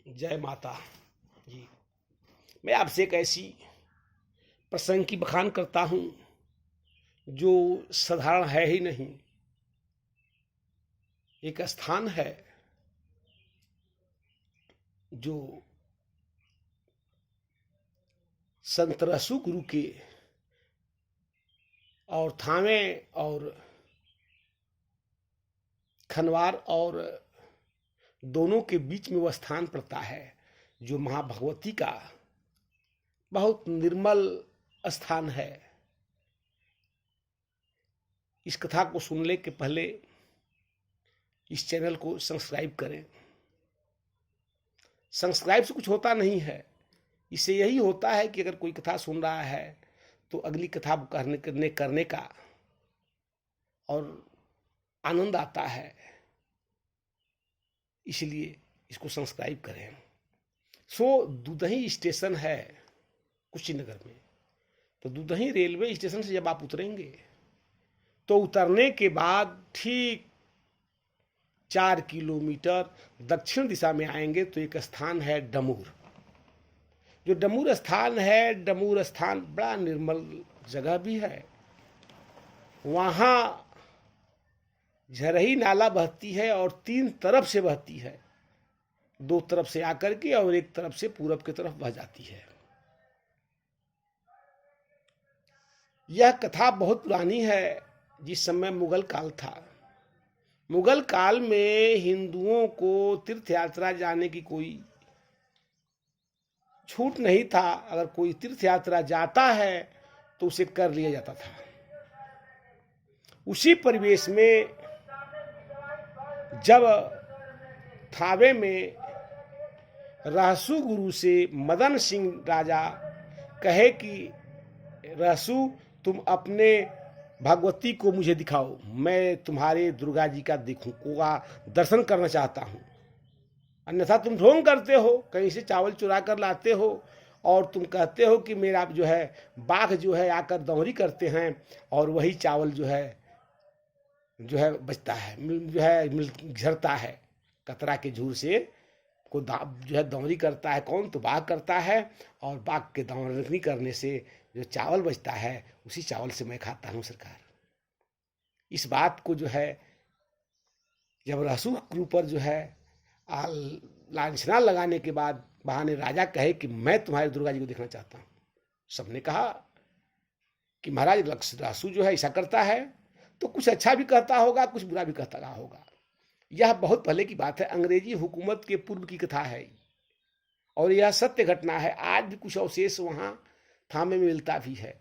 जय माता जी। मैं आपसे एक ऐसी प्रसंग की बखान करता हूँ जो साधारण है ही नहीं। एक स्थान है जो संत रसू गुरु के और थावे और खनवार और दोनों के बीच में वह स्थान पड़ता है जो महाभगवती का बहुत निर्मल स्थान है। इस कथा को सुनने के पहले इस चैनल को सब्सक्राइब करें। सब्सक्राइब से कुछ होता नहीं है, इससे यही होता है कि अगर कोई कथा सुन रहा है तो अगली कथा करने का और आनंद आता है, इसलिए इसको सब्सक्राइब करें। दुदही स्टेशन है कुशीनगर में। तो दुदही रेलवे स्टेशन से जब आप उतरेंगे तो उतरने के बाद ठीक 4 किलोमीटर दक्षिण दिशा में आएंगे तो एक स्थान है डमूर। जो डमूर स्थान है, डमूर स्थान बड़ा निर्मल जगह भी है। वहाँ झरही नाला बहती है और 3 तरफ से बहती है, 2 तरफ से आकर के और एक तरफ से पूरब की तरफ बह जाती है। यह कथा बहुत पुरानी है। जिस समय मुगल काल था, मुगल काल में हिंदुओं को तीर्थ यात्रा जाने की कोई छूट नहीं था। अगर कोई तीर्थ यात्रा जाता है तो उसे कर लिया जाता था। उसी परिवेश में जब थावे में रहसू गुरु से मदन सिंह राजा कहे कि रहसू तुम अपने भगवती को मुझे दिखाओ, मैं तुम्हारे दुर्गा जी का दर्शन करना चाहता हूँ। अन्यथा तुम ढोंग करते हो, कहीं से चावल चुरा कर लाते हो और तुम कहते हो कि मेरा जो है बाघ जो है आकर दौरी करते हैं और वही चावल जो है बचता है, जो है झरता है। कतरा के झूर से को जो है दौरी करता है कौन? तो बाघ करता है, और बाघ के दौरी करने से जो चावल बचता है उसी चावल से मैं खाता हूँ सरकार। इस बात को जो है जब रहसू गुरु पर जो है लांछना लगाने के बाद बहाने राजा कहे कि मैं तुम्हारे दुर्गा जी को देखना चाहता हूँ। सबने कहा कि महाराज रहसू जो है ऐसा करता है तो कुछ अच्छा भी कहता होगा, कुछ बुरा भी कहता होगा। यह बहुत पहले की बात है, अंग्रेजी हुकूमत के पूर्व की कथा है और यह सत्य घटना है। आज भी कुछ अवशेष वहाँ थामे में मिलता भी है,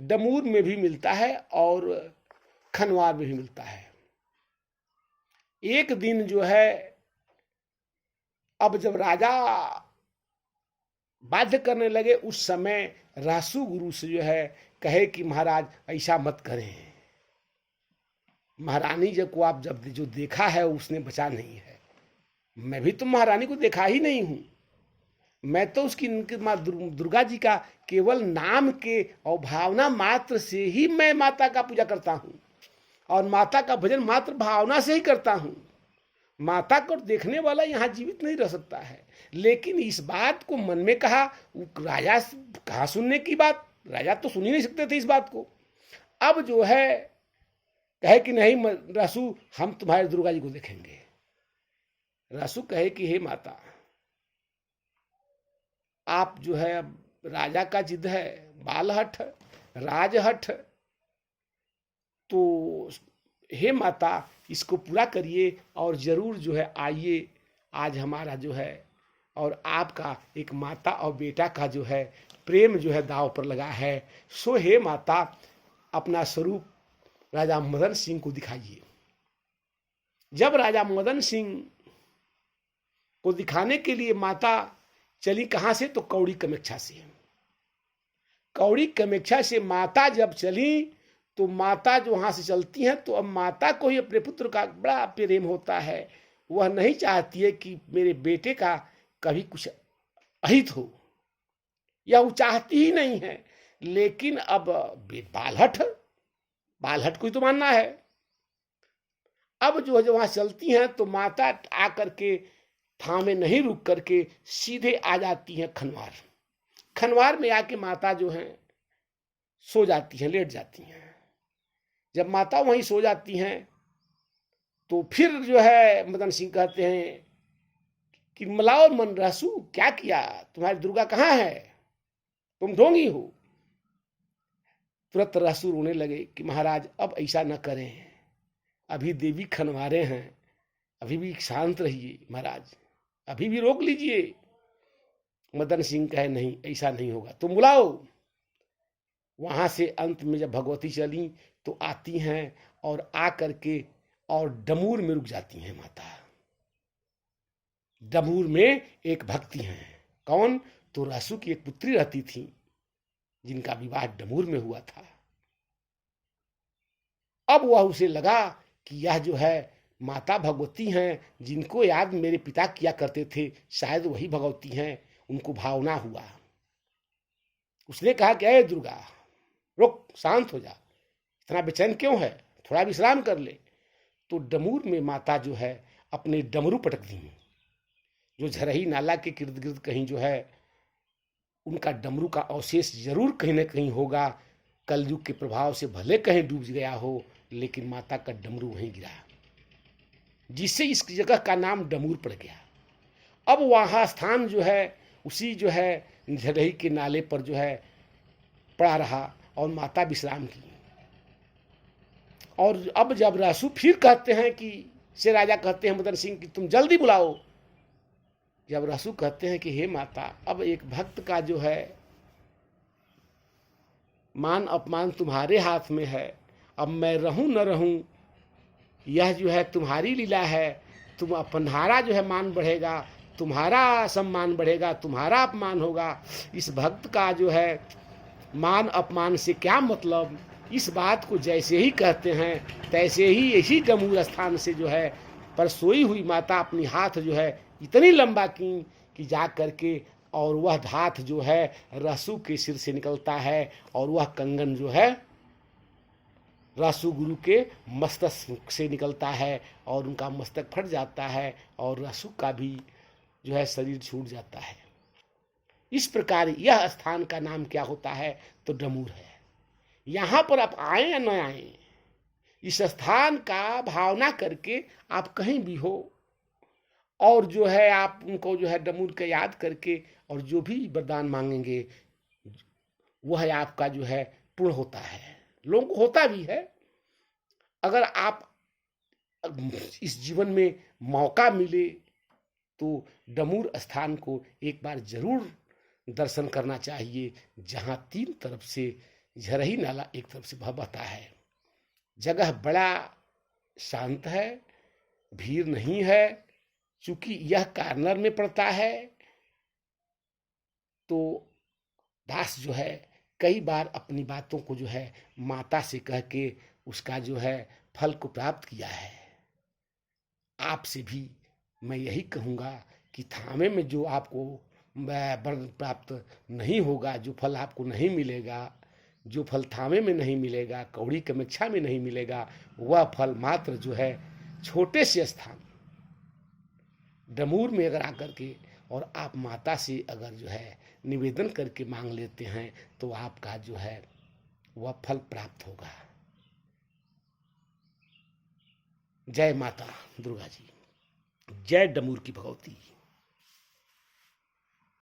डमूर में भी मिलता है और खनवार में भी मिलता है। एक दिन जो है, अब जब राजा बाध्य करने लगे, उस समय रहसू गुरु से जो है कहे कि महाराज ऐसा मत करें। महारानी जब को आप जब जो देखा है उसने बचा नहीं है। मैं भी तो महारानी को देखा ही नहीं हूं। मैं तो उसकी माँ दुर्गा जी का केवल नाम के और भावना मात्र से ही मैं माता का पूजा करता हूं और माता का भजन मात्र भावना से ही करता हूं। माता को देखने वाला यहाँ जीवित नहीं रह सकता है। लेकिन इस बात को मन में कहा, राजा कहाँ सुनने की बात, राजा तो सुन ही नहीं सकते थे इस बात को। अब जो है कहे कि नहीं रहसू, हम तुम्हारे दुर्गा जी को देखेंगे। रहसू कहे कि हे माता, आप जो है राजा का जिद है, बालहट राजहट, तो हे माता इसको पूरा करिए और जरूर जो है आइए। आज हमारा जो है और आपका एक माता और बेटा का जो है प्रेम जो है दांव पर लगा है। सो हे माता अपना स्वरूप राजा मदन सिंह को दिखाइए। जब राजा मदन सिंह को दिखाने के लिए माता चली कहां से? तो कौड़ी कामाख्या से। कौड़ी कामाख्या से माता जब चली तो माता जो वहां से चलती हैं तो अब माता को ही अपने पुत्र का बड़ा प्रेम होता है। वह नहीं चाहती है कि मेरे बेटे का कभी कुछ अहित हो, यह वो चाहती ही नहीं है। लेकिन अब बालहट को ही तो मानना है। अब जो है वहां चलती हैं तो माता आकर के थामे नहीं रुक करके सीधे आ जाती हैं खनवार। खनवार में आके माता जो हैं सो जाती हैं, लेट जाती हैं। जब माता वहीं सो जाती हैं तो फिर जो है मदन सिंह कहते हैं कि मलाओ मन रहसू, क्या किया, तुम्हारी दुर्गा कहाँ है, तुम ढोंगी हो। तुरंत रहसू रोने लगे कि महाराज अब ऐसा न करें, अभी देवी खनवारे हैं, अभी भी शांत रहिए महाराज, अभी भी रोक लीजिए। मदन सिंह कहे नहीं, ऐसा नहीं होगा, तुम बुलाओ। वहां से अंत में जब भगवती चली तो आती हैं और आ करके और डमूर में रुक जाती हैं माता। डमूर में एक भक्ति हैं, कौन, तो रहसू की एक पुत्री रहती थी जिनका विवाह डमूर में हुआ था। अब वह उसे लगा कि यह जो है माता भगवती हैं, जिनको याद मेरे पिता किया करते थे, शायद वही भगवती हैं। उनको भावना हुआ, उसने कहा कि अरे दुर्गा रुक, शांत हो जा, इतना बेचैन क्यों है, थोड़ा विश्राम कर ले। तो डमूर में माता जो है अपने डमरू पटक दी, जो झरही नाला के इर्द गिर्द कहीं जो है उनका डमरू का अवशेष जरूर कहीं ना कहीं होगा। कलयुग के प्रभाव से भले कहीं डूब गया हो, लेकिन माता का डमरू वहीं गिरा, जिससे इस जगह का नाम डमूर पड़ गया। अब वहाँ स्थान जो है उसी जो है झरही के नाले पर जो है पड़ा रहा और माता विश्राम की। और अब जब रहसू फिर कहते हैं कि से राजा कहते हैं मदन सिंह कि तुम जल्दी बुलाओ। जब रहसू कहते हैं कि हे माता, अब एक भक्त का जो है मान अपमान तुम्हारे हाथ में है, अब मैं रहूं न रहूं यह जो है तुम्हारी लीला है। तुम अपनहारा जो है मान बढ़ेगा, तुम्हारा सम्मान बढ़ेगा, तुम्हारा अपमान होगा। इस भक्त का जो है मान अपमान से क्या मतलब। इस बात को जैसे ही कहते हैं तैसे ही इसी डमूर स्थान से जो है पर सोई हुई माता अपनी हाथ जो है इतनी लंबा की कि जा करके और वह हाथ जो है रहसू के सिर से निकलता है और वह कंगन जो है रहसू गुरु के मस्तक से निकलता है और उनका मस्तक फट जाता है और रहसू का भी जो है शरीर छूट जाता है। इस प्रकार यह स्थान का नाम क्या होता है, तो डमूर है। यहां पर आप आए या न आए, इस स्थान का भावना करके आप कहीं भी हो और जो है आप उनको जो है डमूर के याद करके और जो भी वरदान मांगेंगे वह आपका जो है पूर्ण होता है। लोगों को होता भी है। अगर आप इस जीवन में मौका मिले तो डमूर स्थान को एक बार जरूर दर्शन करना चाहिए, जहां तीन तरफ से झरही नाला एक तरफ से बहता है। जगह बड़ा शांत है, भीड़ नहीं है। चूंकि यह कार्नर में पड़ता है तो दास जो है कई बार अपनी बातों को जो है माता से कह के उसका जो है फल को प्राप्त किया है। आपसे भी मैं यही कहूँगा कि थामे में जो आपको वर्ण प्राप्त नहीं होगा, जो फल आपको नहीं मिलेगा, जो फल थामे में नहीं मिलेगा, कौड़ी कामाक्षा में नहीं मिलेगा, वह फल मात्र जो है छोटे से स्थान डमूर में अगर आकर के और आप माता से अगर जो है निवेदन करके मांग लेते हैं तो आपका जो है वह फल प्राप्त होगा। जय माता दुर्गा जी, जय डमूर की भगवती।